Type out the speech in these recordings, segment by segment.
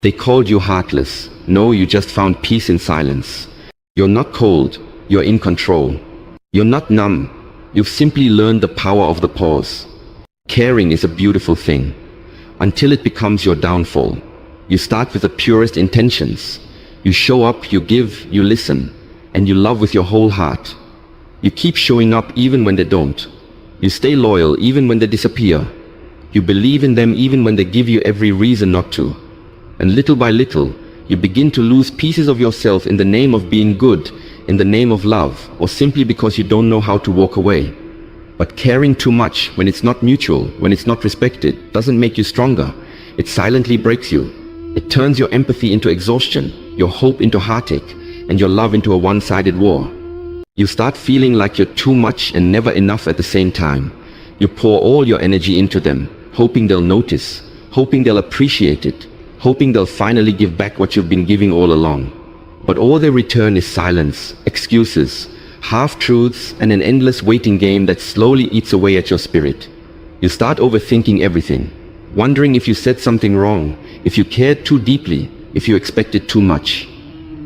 They called you heartless. No, you just found peace in silence. You're not cold, you're in control. You're not numb, you've simply learned the power of the pause. Caring is a beautiful thing, until it becomes your downfall. You start with the purest intentions. You show up, you give, you listen, and you love with your whole heart. You keep showing up even when they don't. You stay loyal even when they disappear. You believe in them even when they give you every reason not to. And little by little, you begin to lose pieces of yourself in the name of being good, in the name of love, or simply because you don't know how to walk away. But caring too much, when it's not mutual, when it's not respected, doesn't make you stronger. It silently breaks you. It turns your empathy into exhaustion, your hope into heartache, and your love into a one-sided war. You start feeling like you're too much and never enough at the same time. You pour all your energy into them, hoping they'll notice, hoping they'll appreciate it, hoping they'll finally give back what you've been giving all along. But all they return is silence, excuses, half-truths, and an endless waiting game that slowly eats away at your spirit. You start overthinking everything, wondering if you said something wrong, if you cared too deeply, if you expected too much.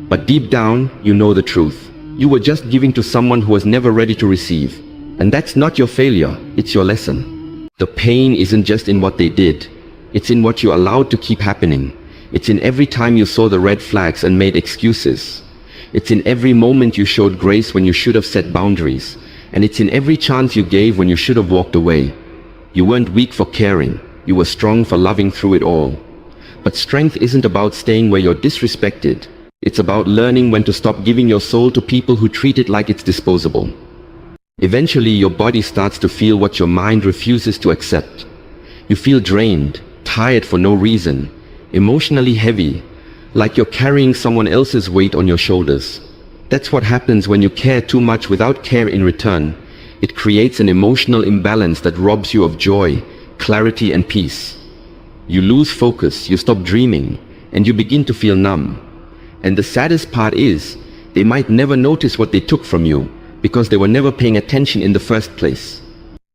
But deep down, you know the truth. You were just giving to someone who was never ready to receive. And that's not your failure, it's your lesson. The pain isn't just in what they did. It's in what you allowed to keep happening. It's in every time you saw the red flags and made excuses. It's in every moment you showed grace when you should have set boundaries. And it's in every chance you gave when you should have walked away. You weren't weak for caring. You were strong for loving through it all. But strength isn't about staying where you're disrespected. It's about learning when to stop giving your soul to people who treat it like it's disposable. Eventually, your body starts to feel what your mind refuses to accept. You feel drained, tired for no reason, emotionally heavy, like you're carrying someone else's weight on your shoulders. That's what happens when you care too much without care in return. It creates an emotional imbalance that robs you of joy, clarity, and peace. You lose focus, you stop dreaming, and you begin to feel numb. And the saddest part is, they might never notice what they took from you, because they were never paying attention in the first place.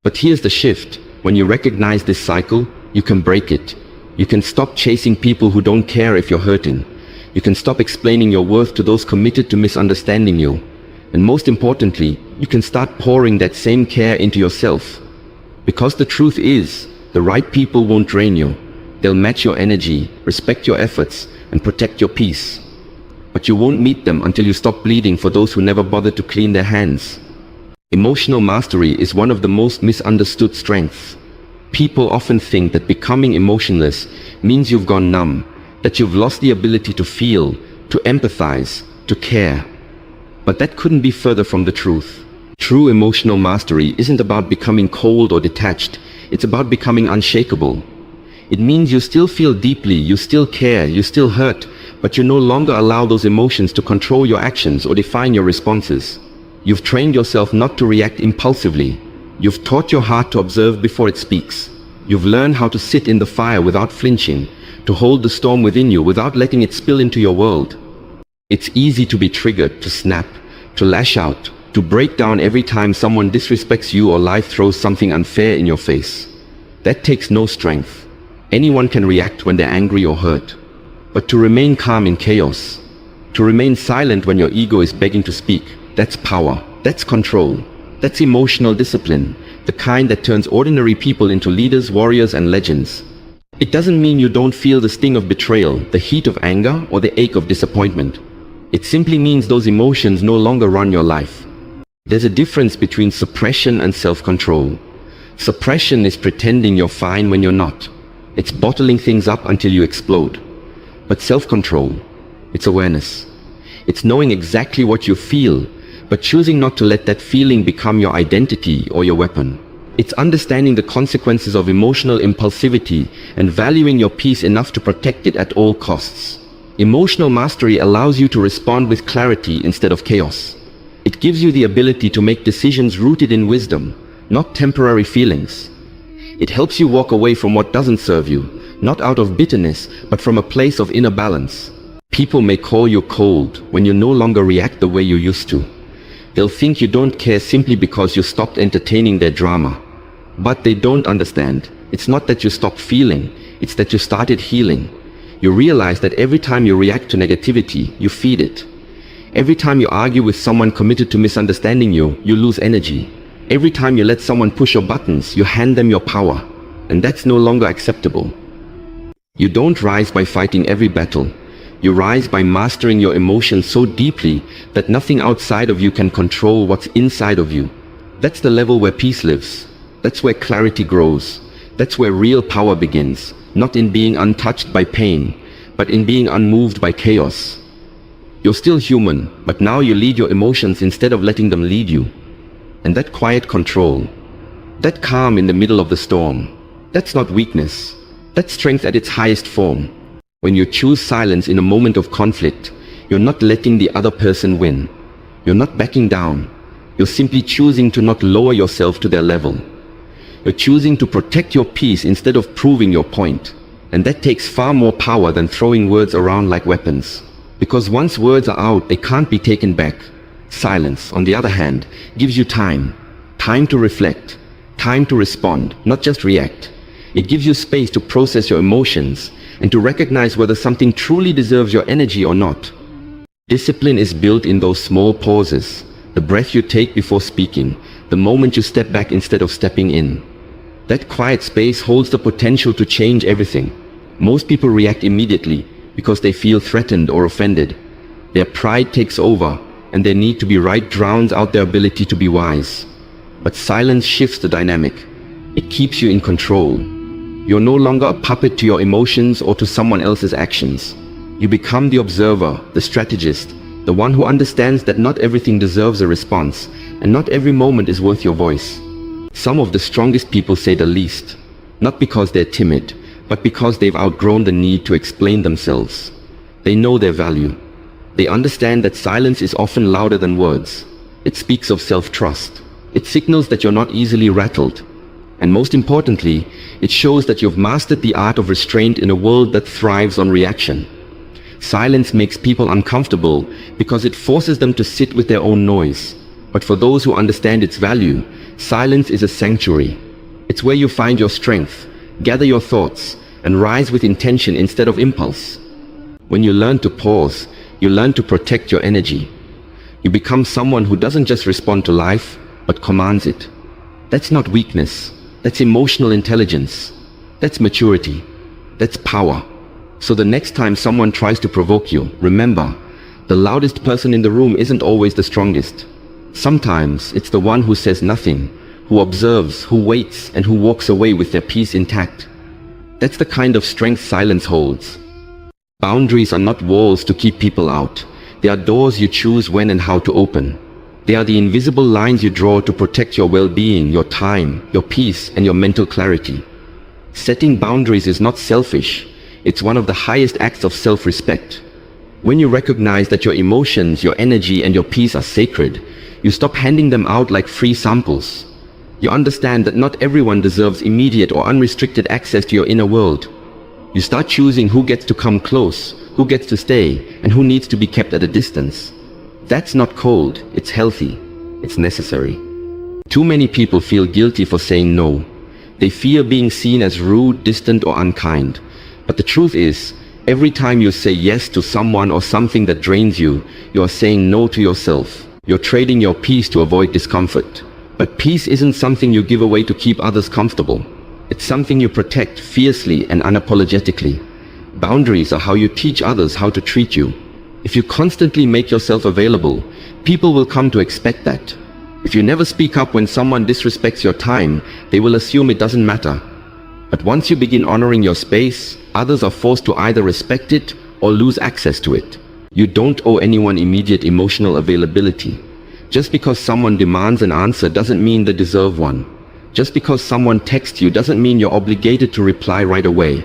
But here's the shift. When you recognize this cycle, you can break it. You can stop chasing people who don't care if you're hurting. You can stop explaining your worth to those committed to misunderstanding you. And most importantly, you can start pouring that same care into yourself. Because the truth is, the right people won't drain you. They'll match your energy, respect your efforts, and protect your peace. But you won't meet them until you stop bleeding for those who never bothered to clean their hands. Emotional mastery is one of the most misunderstood strengths. People often think that becoming emotionless means you've gone numb, that you've lost the ability to feel, to empathize, to care. But that couldn't be further from the truth. True emotional mastery isn't about becoming cold or detached. It's about becoming unshakable. It means you still feel deeply, you still care, you still hurt, but you no longer allow those emotions to control your actions or define your responses. You've trained yourself not to react impulsively. You've taught your heart to observe before it speaks. You've learned how to sit in the fire without flinching, to hold the storm within you without letting it spill into your world. It's easy to be triggered, to snap, to lash out, to break down every time someone disrespects you or life throws something unfair in your face. That takes no strength. Anyone can react when they're angry or hurt. But to remain calm in chaos, to remain silent when your ego is begging to speak, that's power, that's control, that's emotional discipline, the kind that turns ordinary people into leaders, warriors, and legends. It doesn't mean you don't feel the sting of betrayal, the heat of anger, or the ache of disappointment. It simply means those emotions no longer run your life. There's a difference between suppression and self-control. Suppression is pretending you're fine when you're not. It's bottling things up until you explode. But self-control, it's awareness. It's knowing exactly what you feel, but choosing not to let that feeling become your identity or your weapon. It's understanding the consequences of emotional impulsivity and valuing your peace enough to protect it at all costs. Emotional mastery allows you to respond with clarity instead of chaos. It gives you the ability to make decisions rooted in wisdom, not temporary feelings. It helps you walk away from what doesn't serve you, not out of bitterness, but from a place of inner balance. People may call you cold when you no longer react the way you used to. They'll think you don't care simply because you stopped entertaining their drama. But they don't understand. It's not that you stopped feeling, it's that you started healing. You realize that every time you react to negativity, you feed it. Every time you argue with someone committed to misunderstanding you, you lose energy. Every time you let someone push your buttons, you hand them your power. And that's no longer acceptable. You don't rise by fighting every battle. You rise by mastering your emotions so deeply that nothing outside of you can control what's inside of you. That's the level where peace lives. That's where clarity grows. That's where real power begins, not in being untouched by pain, but in being unmoved by chaos. You're still human, but now you lead your emotions instead of letting them lead you. And that quiet control, that calm in the middle of the storm, that's not weakness. That's strength at its highest form. When you choose silence in a moment of conflict, you're not letting the other person win. You're not backing down. You're simply choosing to not lower yourself to their level. You're choosing to protect your peace instead of proving your point. And that takes far more power than throwing words around like weapons. Because once words are out, they can't be taken back. Silence, on the other hand, gives you time. Time to reflect. Time to respond, not just react. It gives you space to process your emotions and to recognize whether something truly deserves your energy or not. Discipline is built in those small pauses, the breath you take before speaking, the moment you step back instead of stepping in. That quiet space holds the potential to change everything. Most people react immediately because they feel threatened or offended. Their pride takes over, and their need to be right drowns out their ability to be wise. But silence shifts the dynamic. It keeps you in control. You're no longer a puppet to your emotions or to someone else's actions. You become the observer, the strategist, the one who understands that not everything deserves a response, and not every moment is worth your voice. Some of the strongest people say the least, not because they're timid, but because they've outgrown the need to explain themselves. They know their value. They understand that silence is often louder than words. It speaks of self-trust. It signals that you're not easily rattled. And most importantly, it shows that you've mastered the art of restraint in a world that thrives on reaction. Silence makes people uncomfortable because it forces them to sit with their own noise. But for those who understand its value, silence is a sanctuary. It's where you find your strength, gather your thoughts, and rise with intention instead of impulse. When you learn to pause, you learn to protect your energy. You become someone who doesn't just respond to life, but commands it. That's not weakness. That's emotional intelligence. That's maturity. That's power. So the next time someone tries to provoke you, remember, the loudest person in the room isn't always the strongest. Sometimes it's the one who says nothing, who observes, who waits, and who walks away with their peace intact. That's the kind of strength silence holds. Boundaries are not walls to keep people out. They are doors you choose when and how to open. They are the invisible lines you draw to protect your well-being, your time, your peace, and your mental clarity. Setting boundaries is not selfish. It's one of the highest acts of self-respect. When you recognize that your emotions, your energy, and your peace are sacred, you stop handing them out like free samples. You understand that not everyone deserves immediate or unrestricted access to your inner world. You start choosing who gets to come close, who gets to stay, and who needs to be kept at a distance. That's not cold, it's healthy, it's necessary. Too many people feel guilty for saying no. They fear being seen as rude, distant, or unkind. But the truth is, every time you say yes to someone or something that drains you, you are saying no to yourself. You're trading your peace to avoid discomfort. But peace isn't something you give away to keep others comfortable. It's something you protect fiercely and unapologetically. Boundaries are how you teach others how to treat you. If you constantly make yourself available, people will come to expect that. If you never speak up when someone disrespects your time, they will assume it doesn't matter. But once you begin honoring your space, others are forced to either respect it or lose access to it. You don't owe anyone immediate emotional availability. Just because someone demands an answer doesn't mean they deserve one. Just because someone texts you doesn't mean you're obligated to reply right away.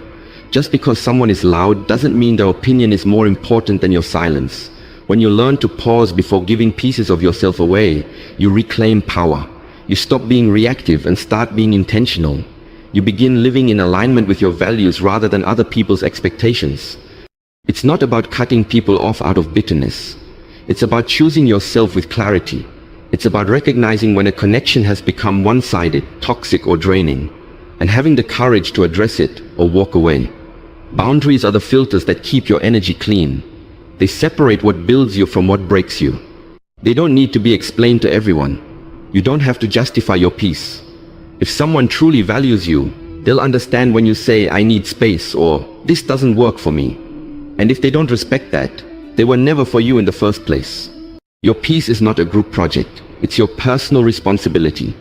Just because someone is loud doesn't mean their opinion is more important than your silence. When you learn to pause before giving pieces of yourself away, you reclaim power. You stop being reactive and start being intentional. You begin living in alignment with your values rather than other people's expectations. It's not about cutting people off out of bitterness. It's about choosing yourself with clarity. It's about recognizing when a connection has become one-sided, toxic, or draining, and having the courage to address it or walk away. Boundaries are the filters that keep your energy clean. They separate what builds you from what breaks you. They don't need to be explained to everyone. You don't have to justify your peace. If someone truly values you, they'll understand when you say, "I need space," or "This doesn't work for me." And if they don't respect that, they were never for you in the first place. Your peace is not a group project. It's your personal responsibility.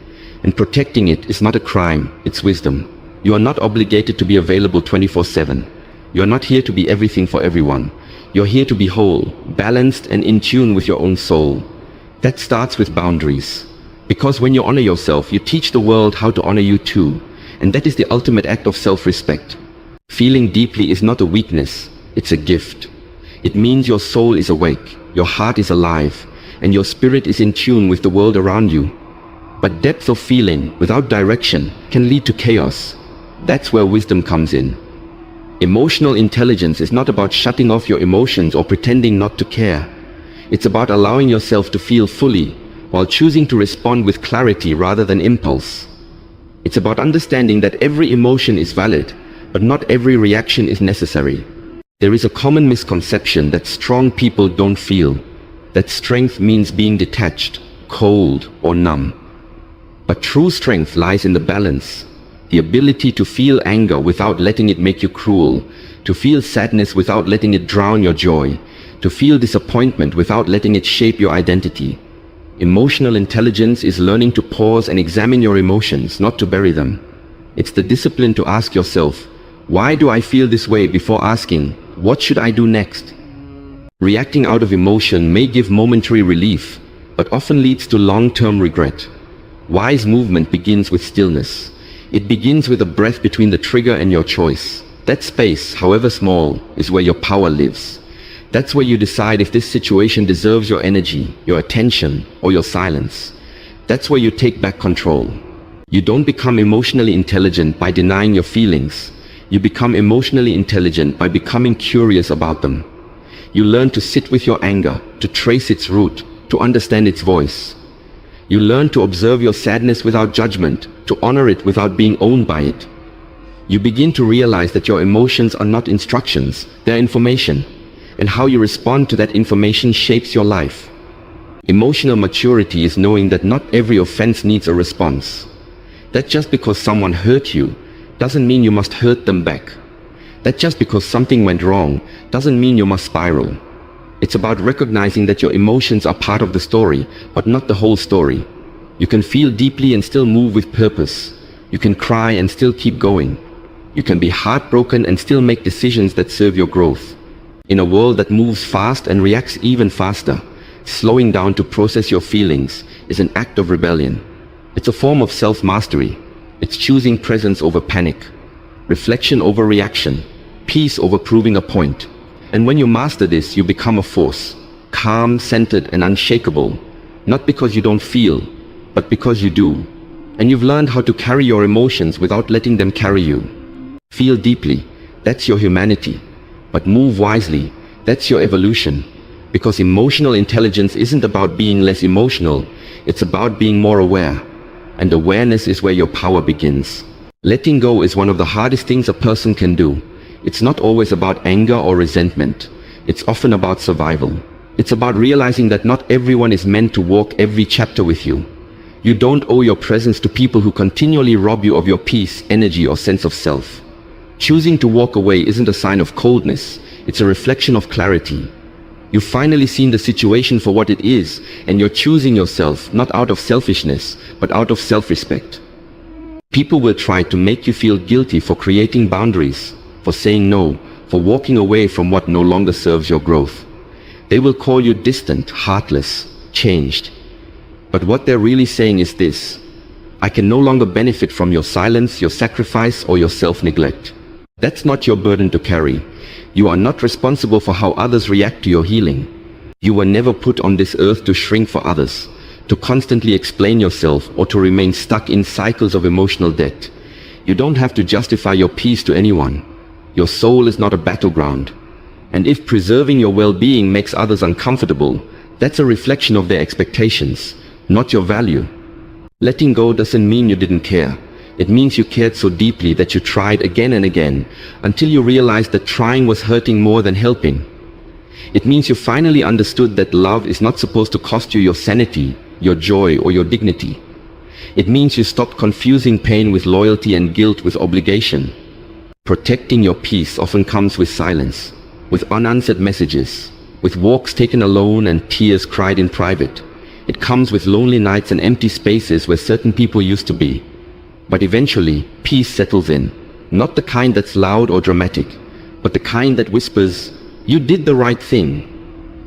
And protecting it is not a crime, it's wisdom. You are not obligated to be available 24/7. You are not here to be everything for everyone. You're here to be whole, balanced, and in tune with your own soul. That starts with boundaries. Because when you honor yourself, you teach the world how to honor you too. And that is the ultimate act of self-respect. Feeling deeply is not a weakness, it's a gift. It means your soul is awake, your heart is alive, and your spirit is in tune with the world around you. But depth of feeling without direction can lead to chaos. That's where wisdom comes in. Emotional intelligence is not about shutting off your emotions or pretending not to care. It's about allowing yourself to feel fully while choosing to respond with clarity rather than impulse. It's about understanding that every emotion is valid, but not every reaction is necessary. There is a common misconception that strong people don't feel, that strength means being detached, cold, or numb. But true strength lies in the balance. The ability to feel anger without letting it make you cruel, to feel sadness without letting it drown your joy, to feel disappointment without letting it shape your identity. Emotional intelligence is learning to pause and examine your emotions, not to bury them. It's the discipline to ask yourself, "Why do I feel this way?" before asking, "What should I do next?" Reacting out of emotion may give momentary relief, but often leads to long-term regret. Wise movement begins with stillness. It begins with a breath between the trigger and your choice. That space, however small, is where your power lives. That's where you decide if this situation deserves your energy, your attention, or your silence. That's where you take back control. You don't become emotionally intelligent by denying your feelings. You become emotionally intelligent by becoming curious about them. You learn to sit with your anger, to trace its root, to understand its voice. You learn to observe your sadness without judgment, to honor it without being owned by it. You begin to realize that your emotions are not instructions, they're information, and how you respond to that information shapes your life. Emotional maturity is knowing that not every offense needs a response. That just because someone hurt you doesn't mean you must hurt them back. That just because something went wrong doesn't mean you must spiral. It's about recognizing that your emotions are part of the story, but not the whole story. You can feel deeply and still move with purpose. You can cry and still keep going. You can be heartbroken and still make decisions that serve your growth. In a world that moves fast and reacts even faster, slowing down to process your feelings is an act of rebellion. It's a form of self-mastery. It's choosing presence over panic, reflection over reaction, peace over proving a point. And when you master this, you become a force, calm, centered, and unshakable, not because you don't feel, but because you do. And you've learned how to carry your emotions without letting them carry you. Feel deeply, that's your humanity. But move wisely, that's your evolution. Because emotional intelligence isn't about being less emotional, it's about being more aware. And awareness is where your power begins. Letting go is one of the hardest things a person can do. It's not always about anger or resentment. It's often about survival. It's about realizing that not everyone is meant to walk every chapter with you. You don't owe your presence to people who continually rob you of your peace, energy, or sense of self. Choosing to walk away isn't a sign of coldness. It's a reflection of clarity. You've finally seen the situation for what it is, and you're choosing yourself not out of selfishness, but out of self-respect. People will try to make you feel guilty for creating boundaries, for saying no, for walking away from what no longer serves your growth. They will call you distant, heartless, changed. But what they're really saying is this: I can no longer benefit from your silence, your sacrifice, or your self-neglect. That's not your burden to carry. You are not responsible for how others react to your healing. You were never put on this earth to shrink for others, to constantly explain yourself, or to remain stuck in cycles of emotional debt. You don't have to justify your peace to anyone. Your soul is not a battleground. And if preserving your well-being makes others uncomfortable, that's a reflection of their expectations, not your value. Letting go doesn't mean you didn't care. It means you cared so deeply that you tried again and again until you realized that trying was hurting more than helping. It means you finally understood that love is not supposed to cost you your sanity, your joy, or your dignity. It means you stopped confusing pain with loyalty and guilt with obligation. Protecting your peace often comes with silence, with unanswered messages, with walks taken alone and tears cried in private. It comes with lonely nights and empty spaces where certain people used to be. But eventually, peace settles in, not the kind that's loud or dramatic, but the kind that whispers, "You did the right thing."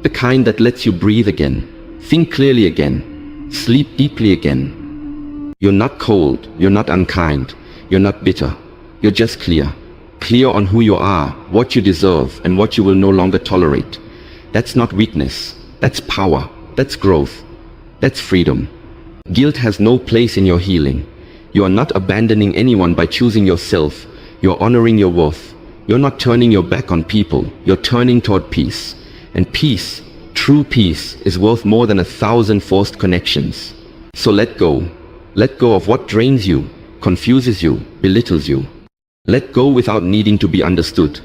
The kind that lets you breathe again, think clearly again, sleep deeply again. You're not cold, you're not unkind, you're not bitter. You're just clear. Clear on who you are, what you deserve, and what you will no longer tolerate. That's not weakness. That's power. That's growth. That's freedom. Guilt has no place in your healing. You are not abandoning anyone by choosing yourself. You're honoring your worth. You're not turning your back on people. You're turning toward peace. And peace, true peace, is worth more than 1,000 forced connections. So let go. Let go of what drains you, confuses you, belittles you. Let go without needing to be understood.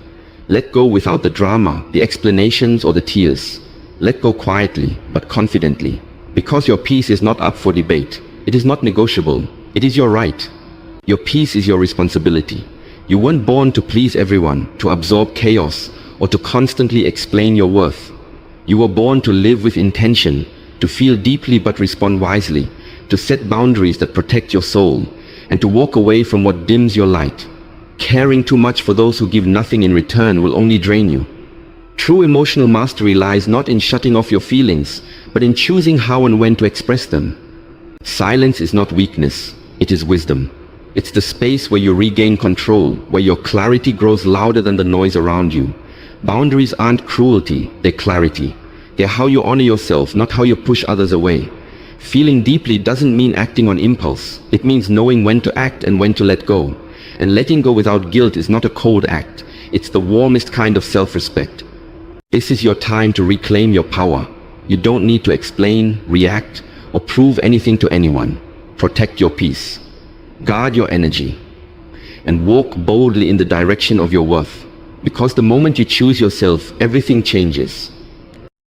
Let go without the drama, the explanations, or the tears. Let go quietly, but confidently. Because your peace is not up for debate. It is not negotiable. It is your right. Your peace is your responsibility. You weren't born to please everyone, to absorb chaos, or to constantly explain your worth. You were born to live with intention, to feel deeply but respond wisely, to set boundaries that protect your soul, and to walk away from what dims your light. Caring too much for those who give nothing in return will only drain you. True emotional mastery lies not in shutting off your feelings, but in choosing how and when to express them. Silence is not weakness, it is wisdom. It's the space where you regain control, where your clarity grows louder than the noise around you. Boundaries aren't cruelty, they're clarity. They're how you honor yourself, not how you push others away. Feeling deeply doesn't mean acting on impulse. It means knowing when to act and when to let go. And letting go without guilt is not a cold act. It's the warmest kind of self-respect. This is your time to reclaim your power. You don't need to explain, react, or prove anything to anyone. Protect your peace. Guard your energy. And walk boldly in the direction of your worth. Because the moment you choose yourself, everything changes.